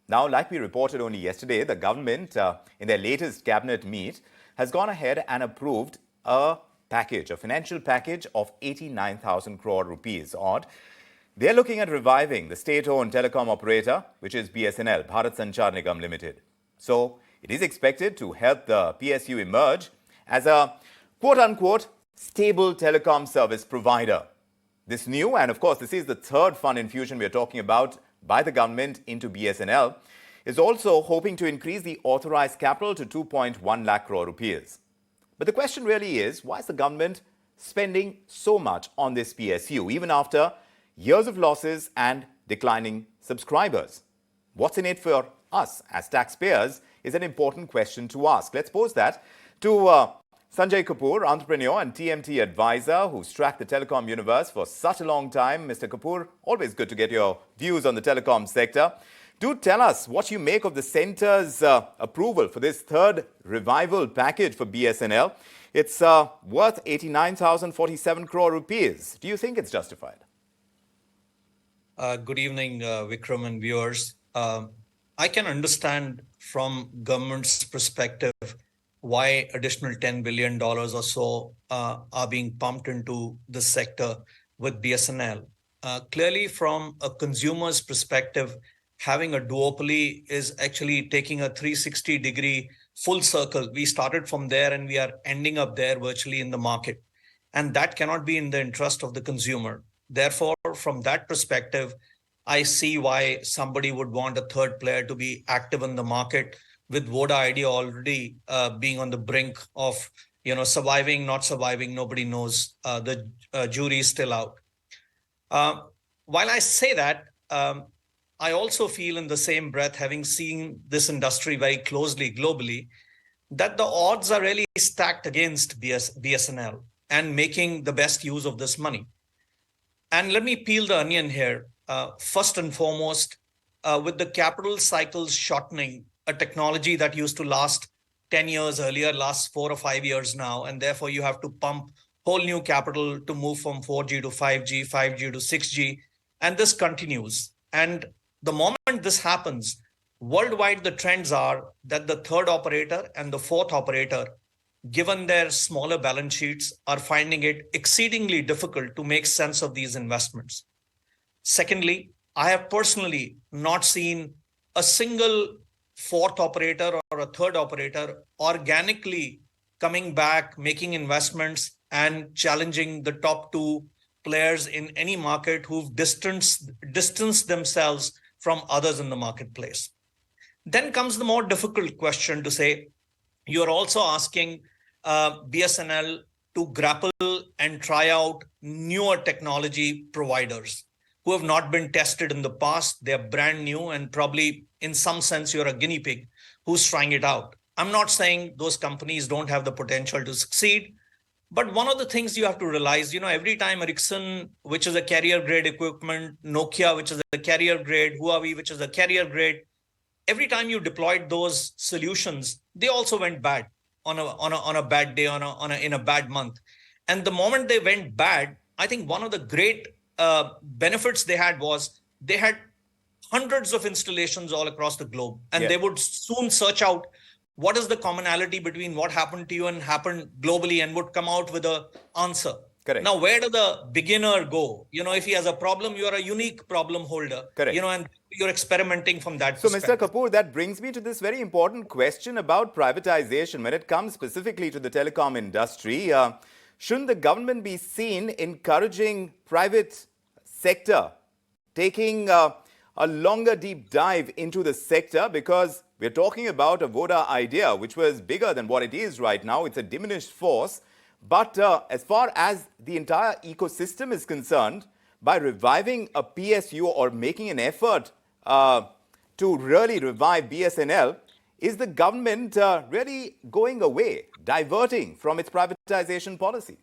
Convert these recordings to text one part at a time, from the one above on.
Now, like we reported only yesterday, the government, in their latest cabinet meet, has gone ahead and approved a financial package of 89,000 crore rupees odd. They're looking at reviving the state-owned telecom operator, which is BSNL, Bharat Sanchar Nigam Limited. So, it is expected to help the PSU emerge as a quote-unquote stable telecom service provider. This new, and of course, this is the third fund infusion we're talking about by the government into BSNL, is also hoping to increase the authorized capital to 2.1 lakh crore rupees. But the question really is, why is the government spending so much on this PSU, even after years of losses and declining subscribers? What's in it for us as taxpayers is an important question to ask. Let's pose that to Sanjay Kapoor, entrepreneur and TMT Advisor, who's tracked the telecom universe for such a long time. Mr. Kapoor, always good to get your views on the telecom sector. Do tell us what you make of the centre's approval for this third revival package for BSNL. It's worth 89,047 crore rupees. Do you think it's justified? Good evening, Vikram and viewers. I can understand from government's perspective why additional $10 billion or so are being pumped into the sector with BSNL. Clearly, from a consumer's perspective, having a duopoly is actually taking a 360-degree full circle. We started from there and we are ending up there virtually in the market. And that cannot be in the interest of the consumer. Therefore, from that perspective, I see why somebody would want a third player to be active in the market, with Voda Idea already being on the brink of surviving, not surviving, nobody knows. The jury is still out. While I say that, I also feel in the same breath, having seen this industry very closely globally, that the odds are really stacked against BSNL and making the best use of this money. And let me peel the onion here. First and foremost, with the capital cycles shortening, a technology that used to last 10 years earlier lasts 4 or 5 years now, and therefore you have to pump whole new capital to move from 4G to 5G, 5G to 6G, and this continues. And the moment this happens, worldwide the trends are that the third operator and the fourth operator, given their smaller balance sheets, are finding it exceedingly difficult to make sense of these investments. Secondly, I have personally not seen a single fourth operator or a third operator organically coming back, making investments and challenging the top two players in any market who've distanced themselves from others in the marketplace. Then comes the more difficult question to say, you're also asking BSNL to grapple and try out newer technology providers who have not been tested in the past. They're brand new, and probably in some sense, you're a guinea pig who's trying it out. I'm not saying those companies don't have the potential to succeed, but one of the things you have to realize, every time Ericsson, which is a carrier grade equipment, Nokia, which is a carrier grade, Huawei, which is a carrier grade, every time you deployed those solutions, they also went bad on a bad day, in a bad month. And the moment they went bad, I think one of the great benefits they had was they had hundreds of installations all across the globe, and they would soon search out what is the commonality between what happened to you and happened globally, and would come out with an answer. Correct. Now, where does the beginner go? If he has a problem, you're a unique problem holder. Correct. And you're experimenting from that So, perspective. Mr. Kapoor, that brings me to this very important question about privatization. When it comes specifically to the telecom industry, shouldn't the government be seen encouraging private sector taking a longer deep dive into the sector? Because we're talking about a Voda Idea, which was bigger than what it is right now. It's a diminished force. But as far as the entire ecosystem is concerned, by reviving a PSU or making an effort to really revive BSNL, is the government really going away, diverting from its privatization policy?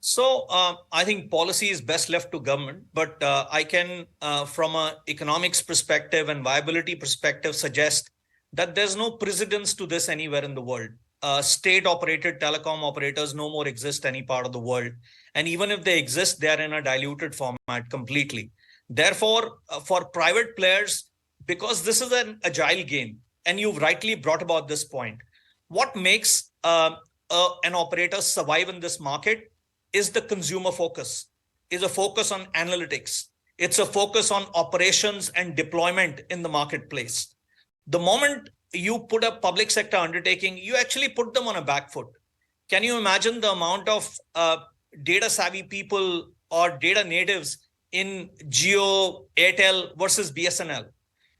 So I think policy is best left to government, but I can, from an economics perspective and viability perspective, suggest that there's no precedence to this anywhere in the world. State-operated telecom operators no more exist any part of the world. And even if they exist, they are in a diluted format completely. Therefore, for private players because this is an agile game, and you've rightly brought about this point. What makes an operator survive in this market is the consumer focus, is a focus on analytics. It's a focus on operations and deployment in the marketplace. The moment you put a public sector undertaking, you actually put them on a back foot. Can you imagine the amount of data savvy people or data natives in Jio, Airtel versus BSNL?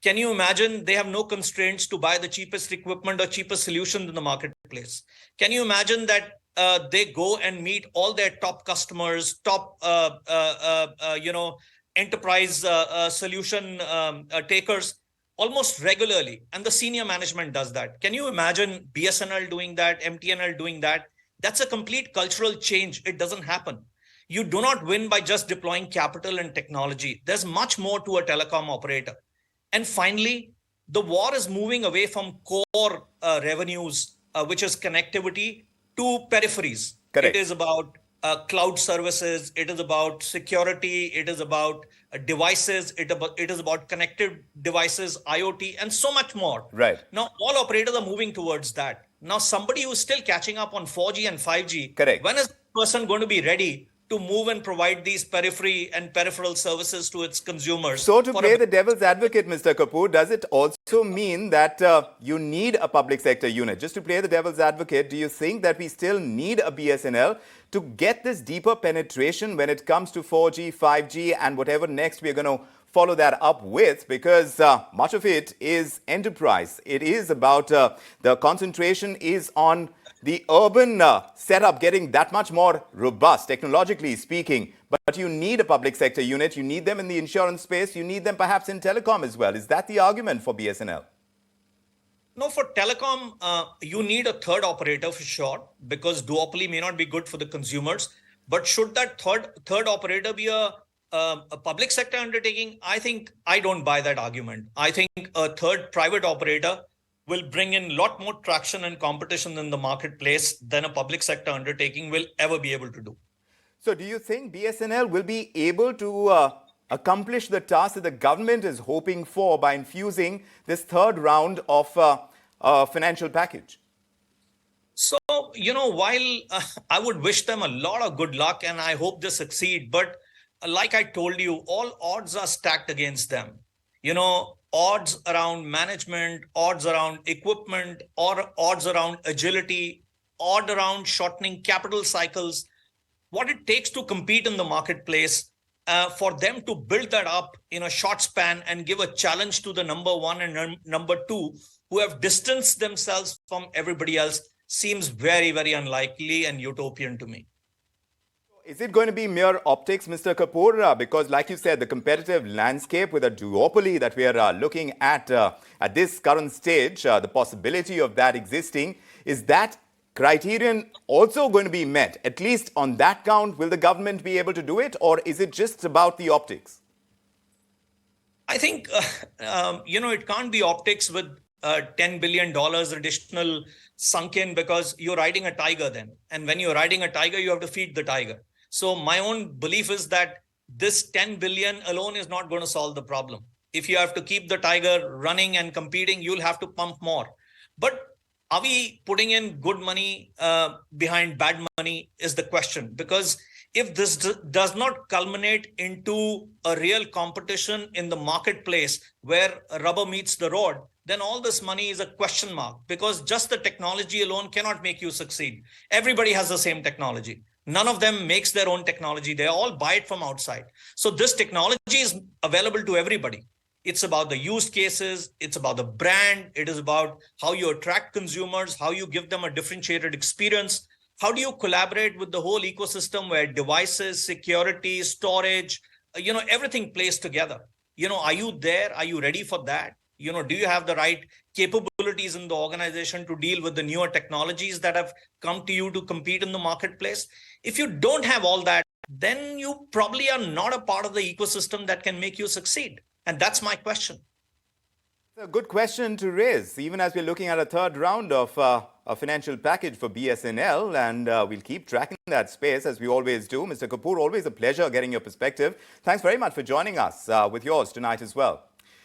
Can you imagine they have no constraints to buy the cheapest equipment or cheapest solution in the marketplace? Can you imagine that they go and meet all their top customers, top enterprise solution takers almost regularly, and the senior management does that? Can you imagine BSNL doing that, MTNL doing that? That's a complete cultural change. It doesn't happen. You do not win by just deploying capital and technology. There's much more to a telecom operator. And finally, the war is moving away from core revenues, which is connectivity, to peripheries. Correct. It is about cloud services. It is about security. It is about devices. It is about connected devices, IoT, and so much more. Right. Now, all operators are moving towards that. Now, somebody who's still catching up on 4G and 5G, correct, when is the person going to be ready to move and provide these periphery and peripheral services to its consumers? So to play the devil's advocate, Mr. Kapoor, does it also mean that you need a public sector unit? Just to play the devil's advocate, do you think that we still need a BSNL to get this deeper penetration when it comes to 4G, 5G, and whatever next we're going to follow that up with? Because much of it is enterprise. It is about the concentration is on the urban setup getting that much more robust, technologically speaking. But you need a public sector unit. You need them in the insurance space. You need them perhaps in telecom as well. Is that the argument for BSNL? No, for telecom, you need a third operator for sure, because duopoly may not be good for the consumers. But should that third operator be a public sector undertaking? I don't buy that argument. I think a third private operator will bring in a lot more traction and competition in the marketplace than a public sector undertaking will ever be able to do. So do you think BSNL will be able to accomplish the task that the government is hoping for by infusing this third round of financial package? So, while I would wish them a lot of good luck and I hope they succeed, but like I told you, all odds are stacked against them. Odds around management, odds around equipment, or odds around agility, odds around shortening capital cycles, what it takes to compete in the marketplace, for them to build that up in a short span and give a challenge to the number one and number two who have distanced themselves from everybody else seems very, very unlikely and utopian to me. Is it going to be mere optics, Mr. Kapoor? Because like you said, the competitive landscape with a duopoly that we are looking at this current stage, the possibility of that existing, is that criterion also going to be met? At least on that count, will the government be able to do it? Or is it just about the optics? I think, it can't be optics with $10 billion additional sunk in, because you're riding a tiger then. And when you're riding a tiger, you have to feed the tiger. So my own belief is that this 10 billion alone is not going to solve the problem. If you have to keep the tiger running and competing, you'll have to pump more. But are we putting in good money behind bad money is the question. Because if this does not culminate into a real competition in the marketplace where rubber meets the road, then all this money is a question mark, because just the technology alone cannot make you succeed. Everybody has the same technology. None of them makes their own technology. They all buy it from outside. So this technology is available to everybody. It's about the use cases. It's about the brand. It is about how you attract consumers, how you give them a differentiated experience. How do you collaborate with the whole ecosystem where devices, security, storage, everything plays together? Are you there? Are you ready for that? Do you have the right capabilities in the organization to deal with the newer technologies that have come to you to compete in the marketplace? If you don't have all that, then you probably are not a part of the ecosystem that can make you succeed. And that's my question. It's a good question to raise, even as we're looking at a third round of a financial package for BSNL, and we'll keep tracking that space as we always do. Mr. Kapoor, always a pleasure getting your perspective. Thanks very much for joining us with yours tonight as well.